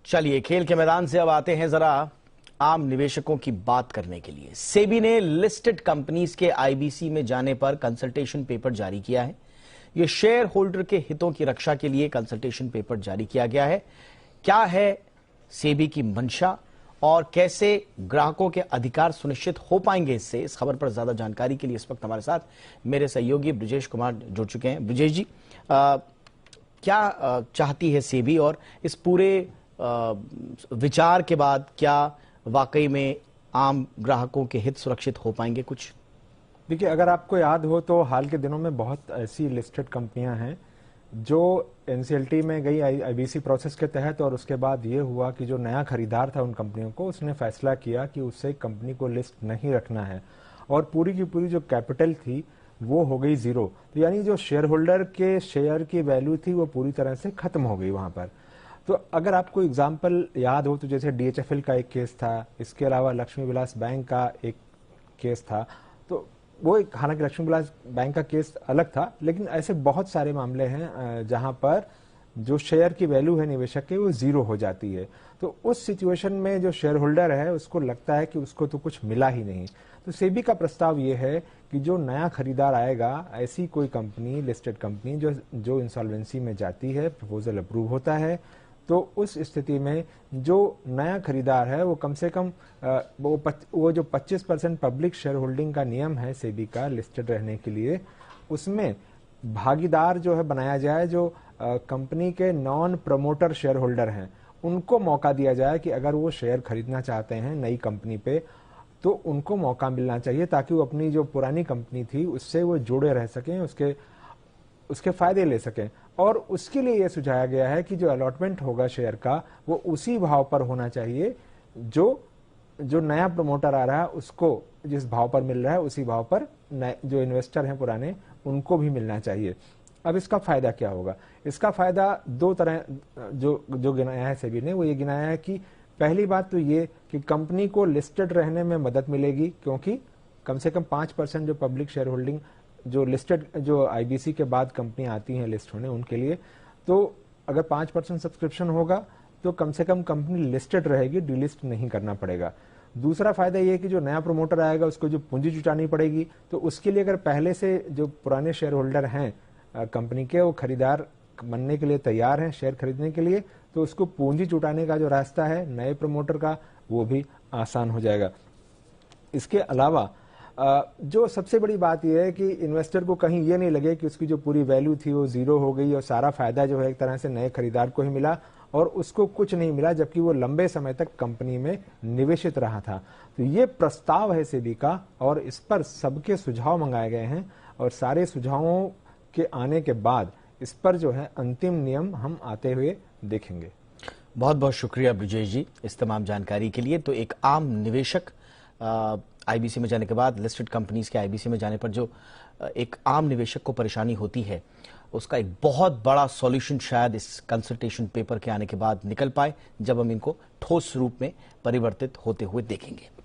चलिए खेल के मैदान से अब आते हैं जरा आम निवेशकों की बात करने के लिए। सेबी ने लिस्टेड कंपनीज के आईबीसी में जाने पर कंसल्टेशन पेपर जारी किया है। यह शेयर होल्डर के हितों की रक्षा के लिए कंसल्टेशन पेपर जारी किया गया है। क्या है सेबी की मंशा और कैसे ग्राहकों के अधिकार सुनिश्चित हो पाएंगे इससे, इस खबर पर ज्यादा जानकारी के लिए इस वक्त हमारे साथ मेरे सहयोगी ब्रिजेश कुमार जुड़ चुके हैं। ब्रिजेश जी, क्या चाहती है सेबी और इस पूरे विचार के बाद क्या वाकई में आम ग्राहकों के हित सुरक्षित हो पाएंगे? कुछ देखिए, अगर आपको याद हो तो हाल के दिनों में बहुत ऐसी लिस्टेड कंपनियां हैं जो एनसीएलटी में गई आईबीसी प्रोसेस के तहत, और उसके बाद ये हुआ कि जो नया खरीदार था उन कंपनियों को, उसने फैसला किया कि उससे कंपनी को लिस्ट नहीं रखना है और पूरी की पूरी जो कैपिटल थी वो हो गई जीरो। तो यानी जो शेयर होल्डर के शेयर की वैल्यू थी वो पूरी तरह से खत्म हो गई वहां पर। तो अगर आपको एग्जाम्पल याद हो तो जैसे डीएचएफएल का एक केस था, इसके अलावा लक्ष्मी विलास बैंक का एक केस था। तो वो एक, हालांकि लक्ष्मी विलास बैंक का केस अलग था, लेकिन ऐसे बहुत सारे मामले हैं जहां पर जो शेयर की वैल्यू है निवेशक की वो जीरो हो जाती है। तो उस सिचुएशन में जो शेयर होल्डर है उसको लगता है कि उसको तो कुछ मिला ही नहीं। तो सेबी का प्रस्ताव ये है कि जो नया खरीदार आएगा, ऐसी कोई कंपनी, लिस्टेड कंपनी जो इंसॉल्वेंसी में जाती है, प्रपोजल अप्रूव होता है, तो उस स्थिति में जो नया खरीदार है वो कम से कम वो जो 25% पब्लिक शेयर होल्डिंग का नियम है सेबी का लिस्टेड रहने के लिए, उसमें भागीदार जो है बनाया जाए। जो कंपनी के नॉन प्रमोटर शेयर होल्डर हैं उनको मौका दिया जाए कि अगर वो शेयर खरीदना चाहते हैं नई कंपनी पे तो उनको मौका मिलना चाहिए, ताकि वो अपनी जो पुरानी कंपनी थी उससे वो जुड़े रह सकें, उसके फायदे ले सकें। और उसके लिए यह सुझाया गया है कि जो अलॉटमेंट होगा शेयर का वो उसी भाव पर होना चाहिए जो नया प्रमोटर आ रहा है उसको जिस भाव पर मिल रहा है उसी भाव पर जो इन्वेस्टर हैं पुराने उनको भी मिलना चाहिए। अब इसका फायदा क्या होगा? इसका फायदा दो तरह जो गिनाया है सेबी ने, वो ये गिनाया है कि पहली बात तो ये कि कंपनी को लिस्टेड रहने में मदद मिलेगी, क्योंकि कम से कम 5% जो पब्लिक शेयर होल्डिंग जो लिस्टेड जो आईबीसी के बाद कंपनियां आती हैं लिस्ट होने उनके लिए, तो अगर 5% सब्सक्रिप्शन होगा तो कम से कम कंपनी लिस्टेड रहेगी, डिलिस्ट नहीं करना पड़ेगा। दूसरा फायदा यह है कि जो नया प्रमोटर आएगा उसको जो पूंजी जुटानी पड़ेगी, तो उसके लिए अगर पहले से जो पुराने शेयर होल्डर हैं कंपनी के, वो खरीदार बनने के लिए तैयार हैं शेयर खरीदने के लिए, तो उसको पूंजी जुटाने का जो रास्ता है नए प्रमोटर का वो भी आसान हो जाएगा। इसके अलावा जो सबसे बड़ी बात यह है कि इन्वेस्टर को कहीं ये नहीं लगे कि उसकी जो पूरी वैल्यू थी वो जीरो हो गई और सारा फायदा जो है एक तरह से नए खरीदार को ही मिला और उसको कुछ नहीं मिला, जबकि वो लंबे समय तक कंपनी में निवेशित रहा था। तो ये प्रस्ताव है सेबी का और इस पर सबके सुझाव मंगाए गए हैं और सारे सुझावों के आने के बाद इस पर जो है अंतिम नियम हम आते हुए देखेंगे। बहुत बहुत शुक्रिया ब्रिजेश जी इस तमाम जानकारी के लिए। तो एक आम निवेशक आईबीसी में जाने के बाद, लिस्टेड कंपनीज के आईबीसी में जाने पर जो एक आम निवेशक को परेशानी होती है, उसका एक बहुत बड़ा सॉल्यूशन शायद इस कंसल्टेशन पेपर के आने के बाद निकल पाए, जब हम इनको ठोस रूप में परिवर्तित होते हुए देखेंगे।